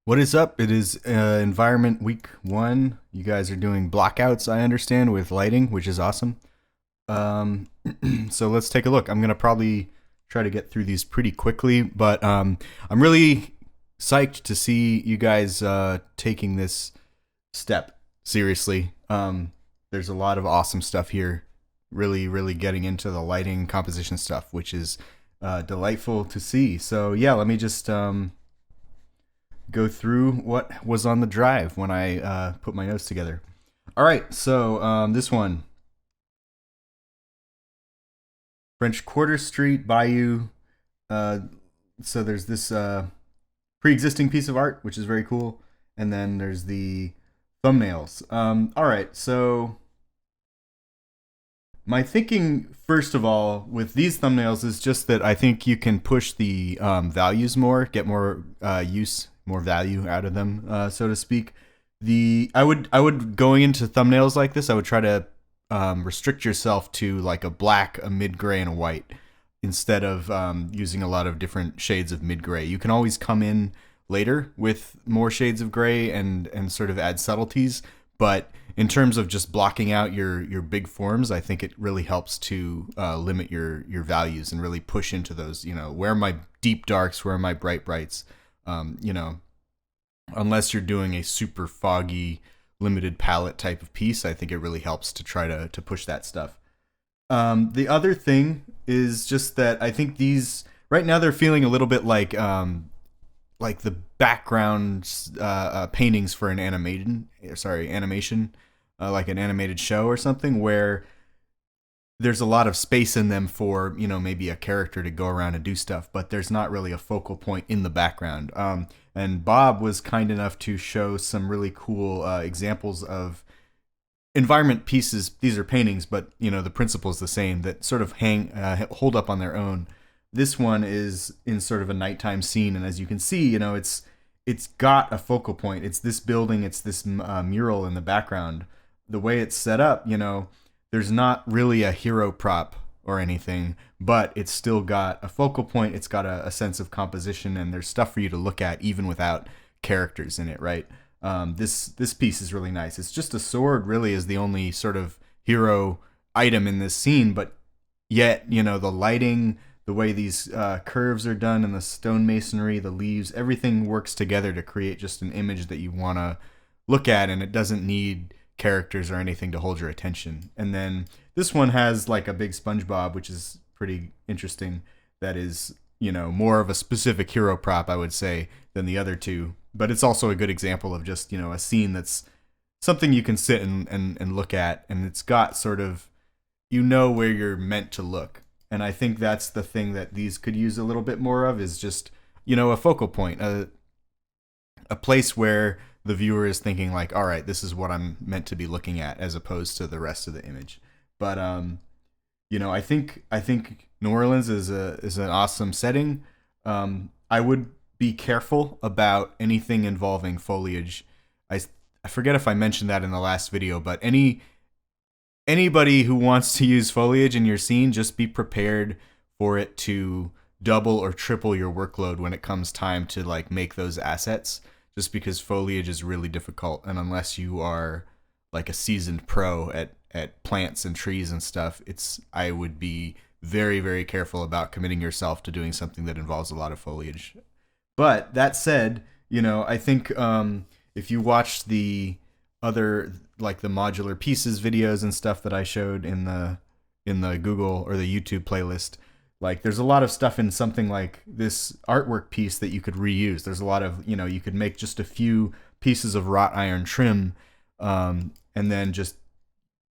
What is up? It is environment week 1. You guys are doing blockouts, I understand, with lighting, which is awesome. Um, so let's take a look. I'm going to probably try to get through these pretty quickly, but I'm really psyched to see you guys taking this step seriously. There's a lot of awesome stuff here. Really, really getting into the lighting composition stuff, which is delightful to see. So yeah, let me just go through what was on the drive when I put my notes together. All right, so this one, French Quarter Street Bayou. Uh, so there's this pre-existing piece of art, which is very cool, and then there's the thumbnails. All right, so my thinking, first of all, with these thumbnails is just that I think you can push the values more, get more more value out of them, so to speak. I would going into thumbnails like this, I would try to restrict yourself to like a black, a mid gray, and a white instead of using a lot of different shades of mid gray. You can always come in later with more shades of gray and sort of add subtleties, but in terms of just blocking out your big forms, I think it really helps to limit your values and really push into those. Where are my deep darks? Where are my bright brights? You know, unless you're doing a super foggy, limited palette type of piece, I think it really helps to try to push that stuff. The other thing is just that I think these right now they're feeling a little bit like the background paintings for an animation, like an animated show or something, where there's a lot of space in them for maybe a character to go around and do stuff, but there's not really a focal point in the background. And Bob was kind enough to show some really cool examples of environment pieces. These are paintings, but the principle is the same, that sort of hold up on their own. This one is in sort of a nighttime scene, and as you can see, it's got a focal point. It's this building, it's this mural in the background. The way it's set up, there's not really a hero prop or anything, but it's still got a focal point. It's got a sense of composition, and there's stuff for you to look at even without characters in it, right? This piece is really nice. It's just a sword, really, is the only sort of hero item in this scene, but yet, the lighting, the way these curves are done, and the stonemasonry, the leaves, everything works together to create just an image that you want to look at, and it doesn't need characters or anything to hold your attention. And then this one has like a big SpongeBob, which is pretty interesting. That is, more of a specific hero prop, I would say, than the other two. But it's also a good example of just, a scene that's something you can sit and look at, and it's got sort of, where you're meant to look. And I think that's the thing that these could use a little bit more of, is just, a focal point, a place where the viewer is thinking like, all right, this is what I'm meant to be looking at, as opposed to the rest of the image. But I think New Orleans is an awesome setting. I would be careful about anything involving foliage. I forget if I mentioned that in the last video, but anybody who wants to use foliage in your scene, just be prepared for it to double or triple your workload when it comes time to like make those assets, just because foliage is really difficult. And unless you are like a seasoned pro at plants and trees and stuff, I would be very, very careful about committing yourself to doing something that involves a lot of foliage. But that said, I think if you watch the other, like the modular pieces videos and stuff that I showed in the Google or the YouTube playlist, like there's a lot of stuff in something like this artwork piece that you could reuse. There's a lot of, you could make just a few pieces of wrought iron trim, and then just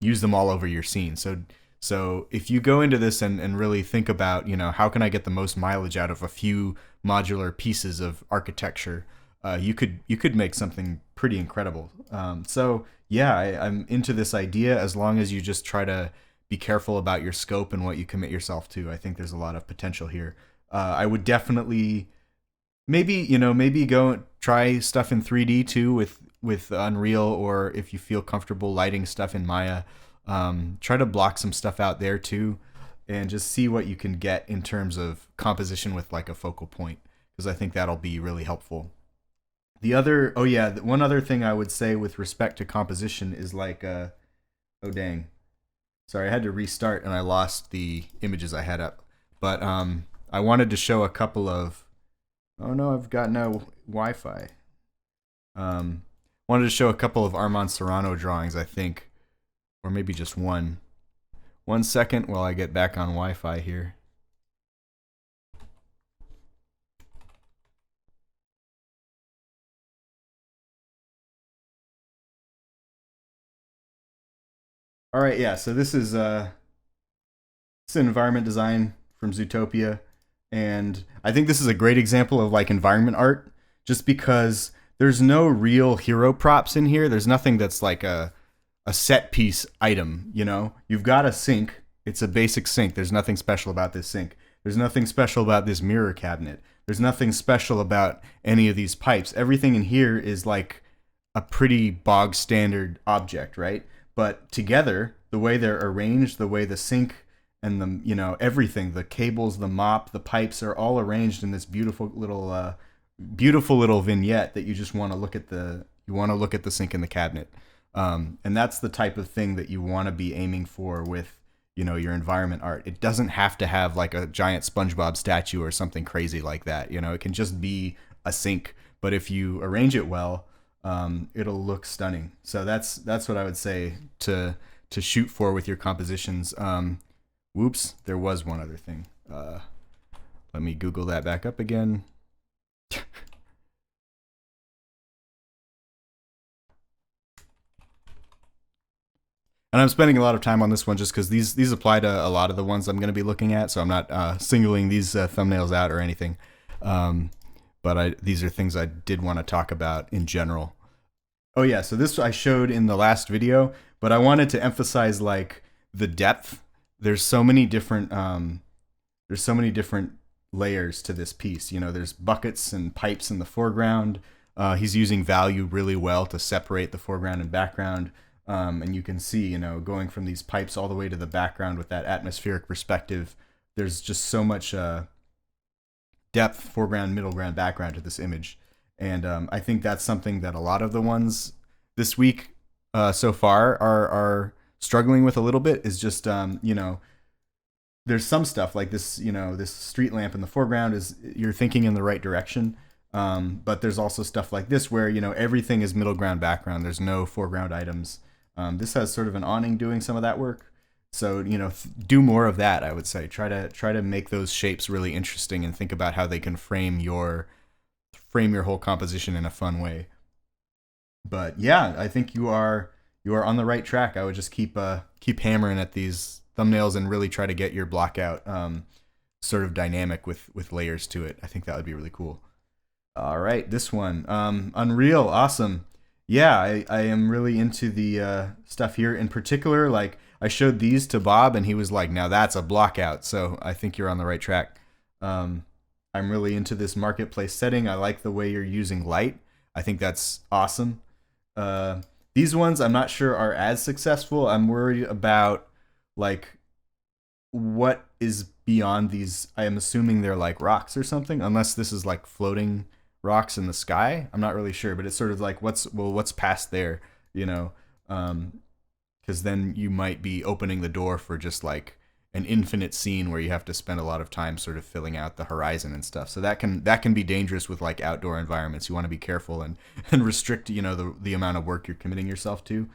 use them all over your scene. So if you go into this and really think about, how can I get the most mileage out of a few modular pieces of architecture, you could make something pretty incredible. So yeah, I'm into this idea, as long as you just try to be careful about your scope and what you commit yourself to. I think there's a lot of potential here. I would definitely maybe go try stuff in 3D too with Unreal, or if you feel comfortable lighting stuff in Maya, try to block some stuff out there too, and just see what you can get in terms of composition with like a focal point, because I think that'll be really helpful. The other, oh yeah, one other thing I would say with respect to composition is like, oh dang, sorry, I had to restart and I lost the images I had up. But I wanted to show a couple of. Oh no, I've got no Wi-Fi. Um, Wanted to show a couple of Armand Serrano drawings, I think, or maybe just one. 1 second while I get back on Wi-Fi here. All right, yeah. So this is it's an environment design from Zootopia, and I think this is a great example of like environment art, just because there's no real hero props in here. There's nothing that's like a set piece item. You know, you've got a sink. It's a basic sink. There's nothing special about this sink. There's nothing special about this mirror cabinet. There's nothing special about any of these pipes. Everything in here is like a pretty bog standard object, right? But together, the way they're arranged, the way the sink and the, you know, everything, the cables, the mop, the pipes are all arranged in this beautiful little vignette that you just want to look at the sink and the cabinet. And that's the type of thing that you want to be aiming for with, you know, your environment art. It doesn't have to have like a giant SpongeBob statue or something crazy like that. You know, it can just be a sink, but if you arrange it well, it'll look stunning. So that's what I would say to shoot for with your compositions. Whoops, there was one other thing. Let me Google that back up again. And I'm spending a lot of time on this one just because these apply to a lot of the ones I'm going to be looking at. So I'm not singling these thumbnails out or anything. But these are things I did want to talk about in general. Oh yeah, so this I showed in the last video, but I wanted to emphasize like the depth. There's so many different layers to this piece. You know, there's buckets and pipes in the foreground. He's using value really well to separate the foreground and background. And you can see, you know, going from these pipes all the way to the background with that atmospheric perspective, there's just so much depth, foreground, middle ground, background to this image. And I think that's something that a lot of the ones this week so far are struggling with a little bit, is just, you know, there's some stuff like this, you know, this street lamp in the foreground is, you're thinking in the right direction. But there's also stuff like this where, you know, everything is middle ground, background. There's no foreground items. This has sort of an awning doing some of that work. So, you know, do more of that, I would say. Try to make those shapes really interesting and think about how they can frame your whole composition in a fun way. But yeah, I think you are on the right track. I would just keep hammering at these thumbnails and really try to get your block out sort of dynamic with layers to it. I think that would be really cool. All right, this one, Unreal, awesome. Yeah, I am really into the stuff here. In particular, like I showed these to Bob and he was like, now that's a block out. So I think you're on the right track. I'm really into this marketplace setting. I like the way you're using light. I think that's awesome. These ones I'm not sure are as successful. I'm worried about like what is beyond these. I am assuming they're like rocks or something, unless this is like floating rocks in the sky. I'm not really sure, but it's sort of like what's past there, you know, because then you might be opening the door for just like an infinite scene where you have to spend a lot of time sort of filling out the horizon and stuff. So that can be dangerous with like outdoor environments. You want to be careful and restrict, you know, the amount of work you're committing yourself to.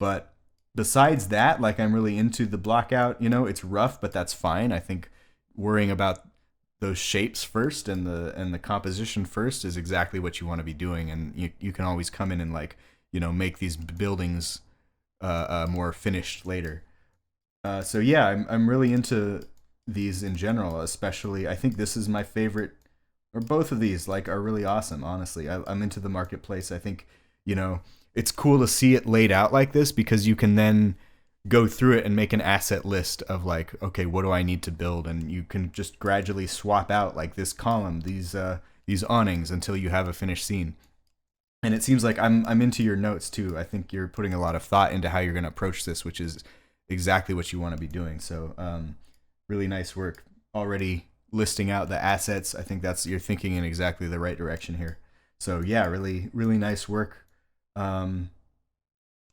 But besides that, like I'm really into the block out. You know, it's rough, but that's fine. I think worrying about those shapes first and the composition first is exactly what you want to be doing. And you can always come in and like, you know, make these buildings more finished later. So yeah, I'm really into these in general, especially I think this is my favorite, or both of these like are really awesome. Honestly, I'm into the marketplace. I think, you know, it's cool to see it laid out like this because you can then go through it and make an asset list of like, okay, what do I need to build? And you can just gradually swap out like this column, these awnings until you have a finished scene. And it seems like I'm into your notes too. I think you're putting a lot of thought into how you're going to approach this, which is exactly what you want to be doing. So really nice work already listing out the assets. I think you're thinking in exactly the right direction here. So yeah, really, really nice work. Um,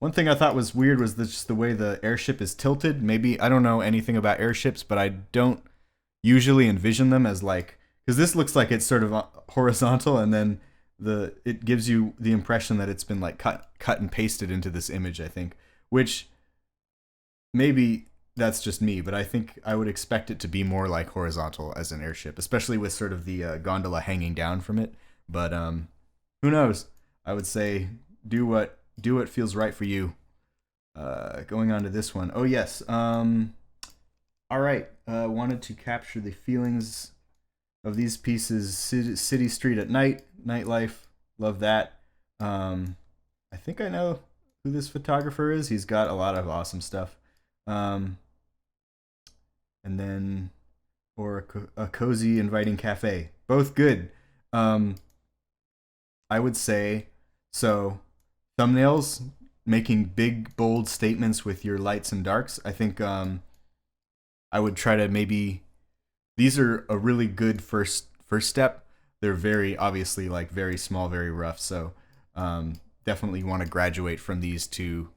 One thing I thought was weird was just the way the airship is tilted. Maybe I don't know anything about airships, but I don't usually envision them as like, because this looks like it's sort of horizontal, and then it gives you the impression that it's been like cut and pasted into this image. I think, which maybe that's just me, but I think I would expect it to be more like horizontal as an airship, especially with sort of the gondola hanging down from it. But who knows? I would say do what feels right for you. Going on to this one. Oh yes. All right. Wanted to capture the feelings of these pieces. City street at night, nightlife. Love that. I think I know who this photographer is. He's got a lot of awesome stuff. And then or a cozy, inviting cafe. Both good. I would say so. Thumbnails, making big, bold statements with your lights and darks. I think I would try to maybe. These are a really good first step. They're very obviously like very small, very rough. So definitely want to graduate from these to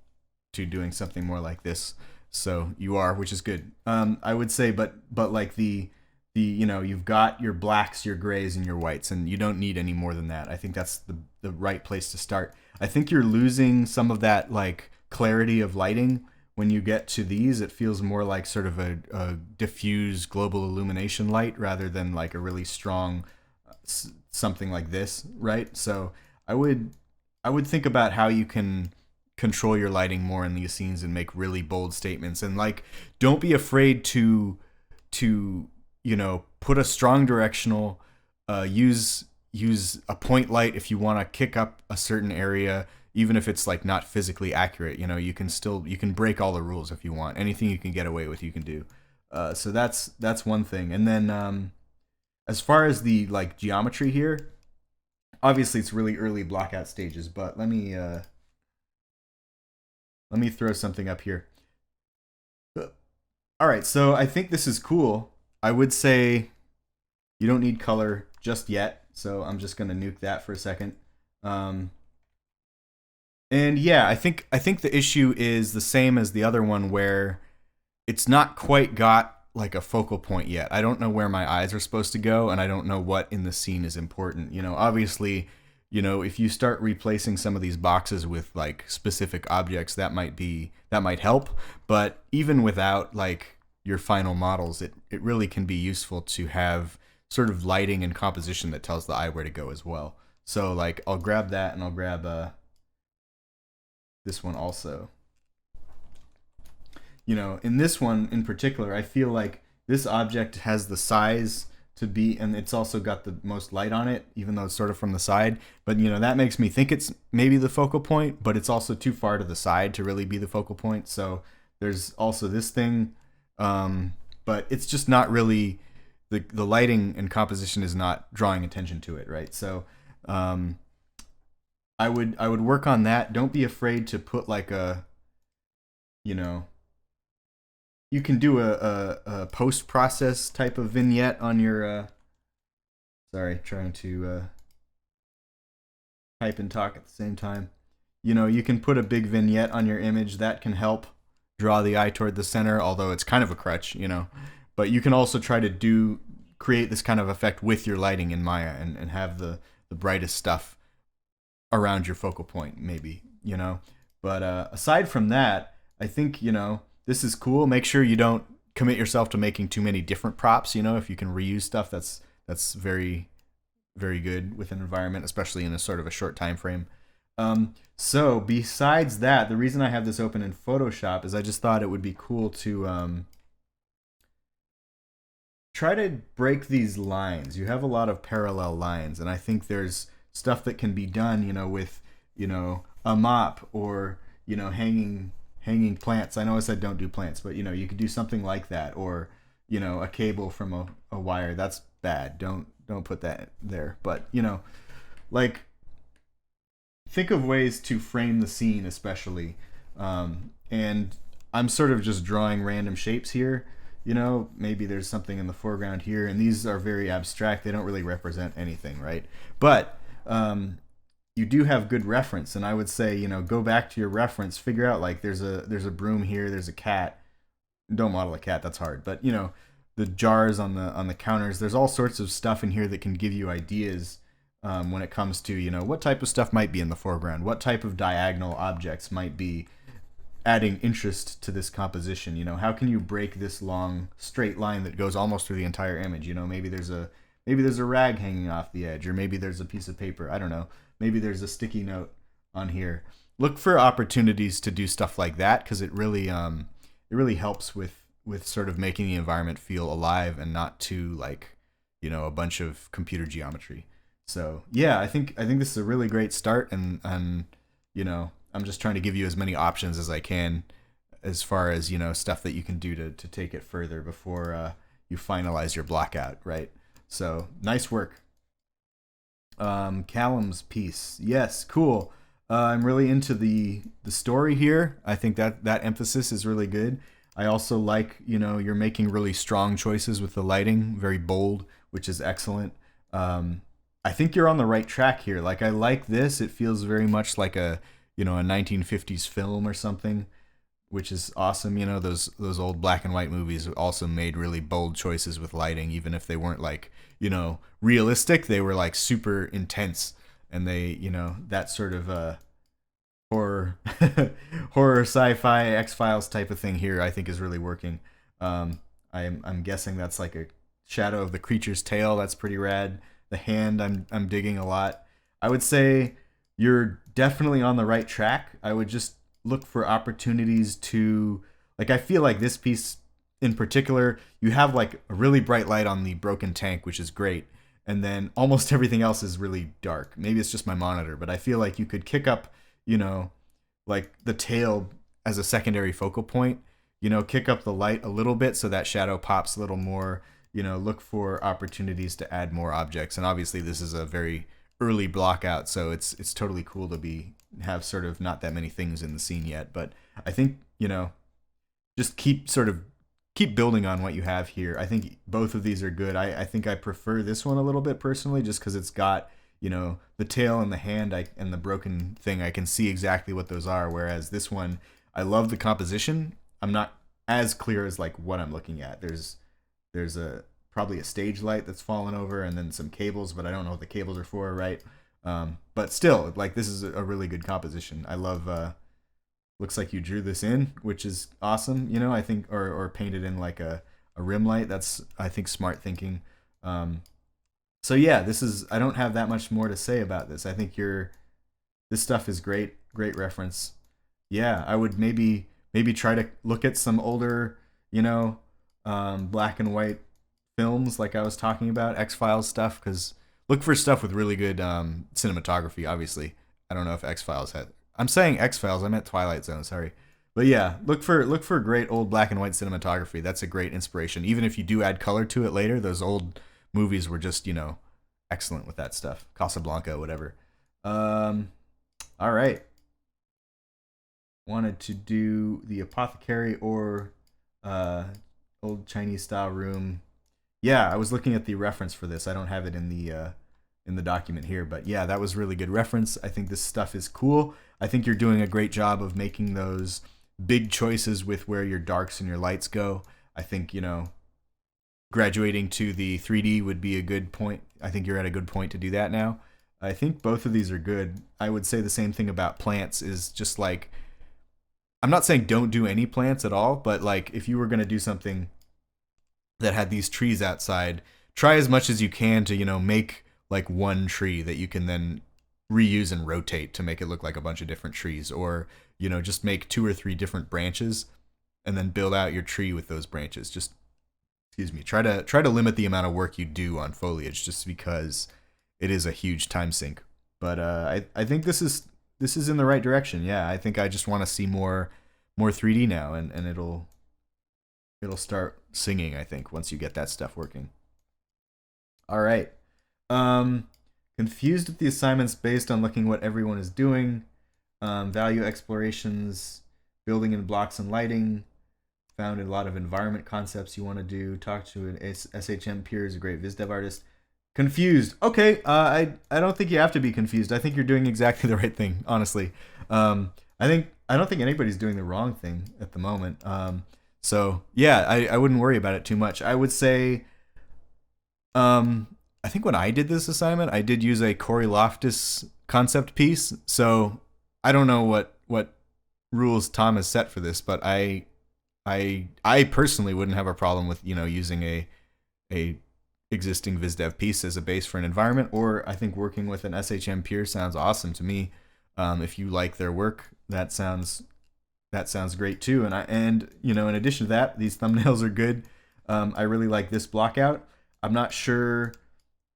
doing something more like this. So you are, which is good. I would say, but like the you've got your blacks, your grays, and your whites, and you don't need any more than that. I think that's the right place to start. I think you're losing some of that like clarity of lighting when you get to these. It feels more like sort of a diffuse global illumination light rather than like a really strong something like this, right? So I would think about how you can control your lighting more in these scenes and make really bold statements, and like don't be afraid to put a strong directional, use a point light if you want to kick up a certain area, even if it's like not physically accurate. You can break all the rules if you want. Anything you can get away with, you can do. So that's one thing. And then as far as the like geometry here, obviously it's really early blackout stages, but let me throw something up here. All right, so I think this is cool. I would say you don't need color just yet, so I'm just gonna nuke that for a second. And yeah, I think the issue is the same as the other one, where it's not quite got like a focal point yet. I don't know where my eyes are supposed to go, and I don't know what in the scene is important. Obviously, if you start replacing some of these boxes with like specific objects, that might help. But even without like your final models, it really can be useful to have sort of lighting and composition that tells the eye where to go as well. So like I'll grab that, and I'll grab this one also. In this one in particular, I feel like this object has the size to be, and it's also got the most light on it, even though it's sort of from the side. But that makes me think it's maybe the focal point, but it's also too far to the side to really be the focal point. So there's also this thing, but it's just not really the lighting and composition is not drawing attention to it, right? So I would work on that. Don't be afraid to put like you can do a post-process type of vignette on your sorry, trying to type and talk at the same time. You can put a big vignette on your image that can help draw the eye toward the center, although it's kind of a crutch, but you can also try to create this kind of effect with your lighting in Maya, and have the brightest stuff around your focal point, maybe. But aside from that, I think this is cool. Make sure you don't commit yourself to making too many different props. If you can reuse stuff, that's very, very good with an environment, especially in a sort of a short time frame. So besides that, the reason I have this open in Photoshop is I just thought it would be cool to try to break these lines. You have a lot of parallel lines, and I think there's stuff that can be done, with a mop, or hanging plants. I know I said don't do plants, but you could do something like that, or a cable from a wire. That's bad. Don't put that there. But like think of ways to frame the scene, especially. And I'm sort of just drawing random shapes here. Maybe there's something in the foreground here, and these are very abstract. They don't really represent anything, right? But you do have good reference, and I would say, go back to your reference, figure out like there's a broom here, there's a cat. Don't model a cat, that's hard. But the jars on the counters, there's all sorts of stuff in here that can give you ideas when it comes to what type of stuff might be in the foreground, what type of diagonal objects might be adding interest to this composition. How can you break this long straight line that goes almost through the entire image? Maybe there's a rag hanging off the edge, or maybe there's a piece of paper, I don't know, maybe there's a sticky note on here. Look for opportunities to do stuff like that, because it really helps with sort of making the environment feel alive and not too like a bunch of computer geometry. So yeah, I think this is a really great start, and I'm just trying to give you as many options as I can as far as stuff that you can do to take it further before you finalize your blockout, right? So nice work. Callum's piece, yes, cool. I'm really into the story here. I think that emphasis is really good. I also like you're making really strong choices with the lighting, very bold, which is excellent. I think you're on the right track here. Like, I like this. It feels very much like a 1950s film or something, which is awesome. Those old black and white movies also made really bold choices with lighting, even if they weren't like realistic. They were like super intense, and that sort of horror horror sci-fi X-Files type of thing here I think is really working. I'm guessing that's like a shadow of the creature's tail. That's pretty rad. The hand I'm digging a lot. I would say you're definitely on the right track. I would just look for opportunities to, like, I feel like this piece in particular, you have like a really bright light on the broken tank, which is great, and then almost everything else is really dark. Maybe it's just my monitor, but I feel like you could kick up, like the tail as a secondary focal point, kick up the light a little bit so that shadow pops a little more. Look for opportunities to add more objects. And obviously this is a very early block out, so it's totally cool to have sort of not that many things in the scene yet. But I think, just keep building on what you have here. I think both of these are good. I think I prefer this one a little bit personally, just because it's got, the tail and the hand and the broken thing. I can see exactly what those are. Whereas this one, I love the composition. I'm not as clear as like what I'm looking at. There's probably a stage light that's fallen over, and then some cables, but I don't know what the cables are for, right? But still, like, this is a really good composition. I love. Looks like you drew this in, which is awesome. I think, or painted in like a rim light. That's, I think, smart thinking. So yeah, I don't have that much more to say about this. I think this stuff is great reference. Yeah, I would maybe try to look at some older, black and white films like I was talking about, X-Files stuff, because look for stuff with really good cinematography. Obviously, I don't know if X-Files had. I'm saying X-Files, I meant Twilight Zone. Sorry, but yeah, look for great old black and white cinematography. That's a great inspiration. Even if you do add color to it later, those old movies were just excellent with that stuff. Casablanca, whatever. All right. Wanted to do the apothecary or old Chinese style room. Yeah, I was looking at the reference for this. I don't have it in the document here, but yeah, that was really good reference. I think this stuff is cool. I think you're doing a great job of making those big choices with where your darks and your lights go. I think, graduating to the 3D would be a good point. I think you're at a good point to do that now. I think both of these are good. I would say the same thing about plants, is just like, I'm not saying don't do any plants at all, but like if you were going to do something that had these trees outside, try as much as you can to, make like one tree that you can then reuse and rotate to make it look like a bunch of different trees, or, just make 2 or 3 different branches and then build out your tree with those branches. Just, excuse me, try to limit the amount of work you do on foliage, just because it is a huge time sink. But I think this is in the right direction. Yeah, I think I just want to see more 3D now, and it'll start singing, I think, once you get that stuff working. All right. Confused with the assignments based on looking what everyone is doing. Value explorations, building in blocks and lighting. Found a lot of environment concepts you want to do. Talk to an SHM peer, is a great VizDev artist. Confused. Okay, I don't think you have to be confused. I think you're doing exactly the right thing, honestly. I don't think anybody's doing the wrong thing at the moment. So yeah, I wouldn't worry about it too much. I would say, I think when I did this assignment, I did use a Corey Loftus concept piece. So I don't know what rules Tom has set for this, but I personally wouldn't have a problem with using a existing VizDev piece as a base for an environment, or I think working with an SHM peer sounds awesome to me. If you like their work, that sounds great too. And in addition to that, these thumbnails are good. I really like this block out. I'm not sure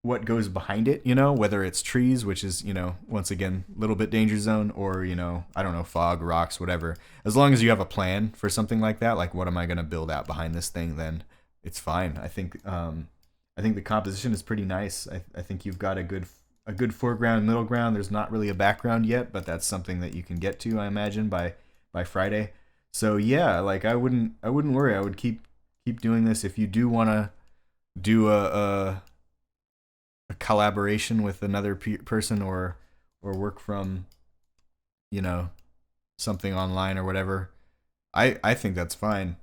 what goes behind it, whether it's trees, which is, once again, a little bit danger zone, or, I don't know, fog, rocks, whatever. As long as you have a plan for something like that, like what am I going to build out behind this thing, then it's fine. I think the composition is pretty nice. I think you've got a good foreground, middle ground. There's not really a background yet, but that's something that you can get to, I imagine, by Friday. So yeah, like I wouldn't worry. I would keep doing this. If you do want to do a collaboration with another person, or work from you know something online or whatever, I think that's fine.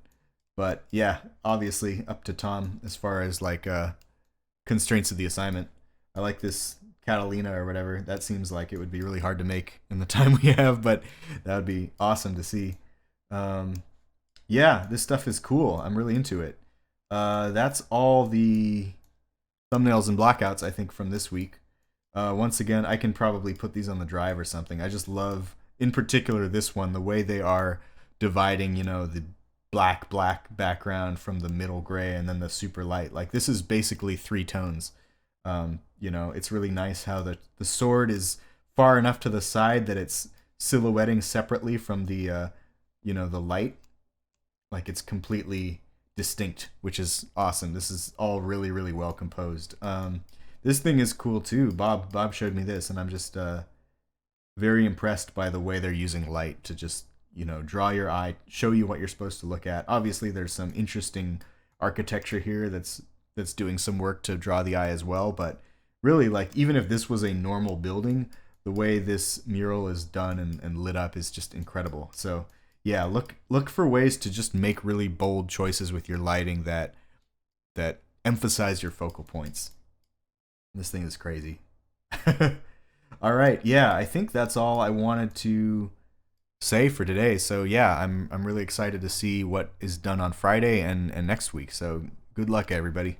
But yeah, obviously up to Tom as far as like constraints of the assignment. I like this Catalina or whatever. That seems like it would be really hard to make in the time we have, but that would be awesome to see. Um, yeah, this stuff is cool. I'm really into it. That's all the thumbnails and blockouts I think from this week. Once again, I can probably put these on the drive or something. I just love, in particular, this one, the way they are dividing, the black background from the middle gray and then the super light. Like this is basically three tones. It's really nice how the sword is far enough to the side that it's silhouetting separately from the light. Like it's completely distinct, which is awesome. This is all really, really well composed. This thing is cool too. Bob showed me this, and I'm just very impressed by the way they're using light to just draw your eye, show you what you're supposed to look at. Obviously, there's some interesting architecture here that's doing some work to draw the eye as well. But really, like even if this was a normal building, the way this mural is done and lit up is just incredible. So yeah, look for ways to just make really bold choices with your lighting that emphasize your focal points. This thing is crazy. All right, yeah, I think that's all I wanted to say for today. So yeah, I'm really excited to see what is done on Friday and next week. So good luck, everybody.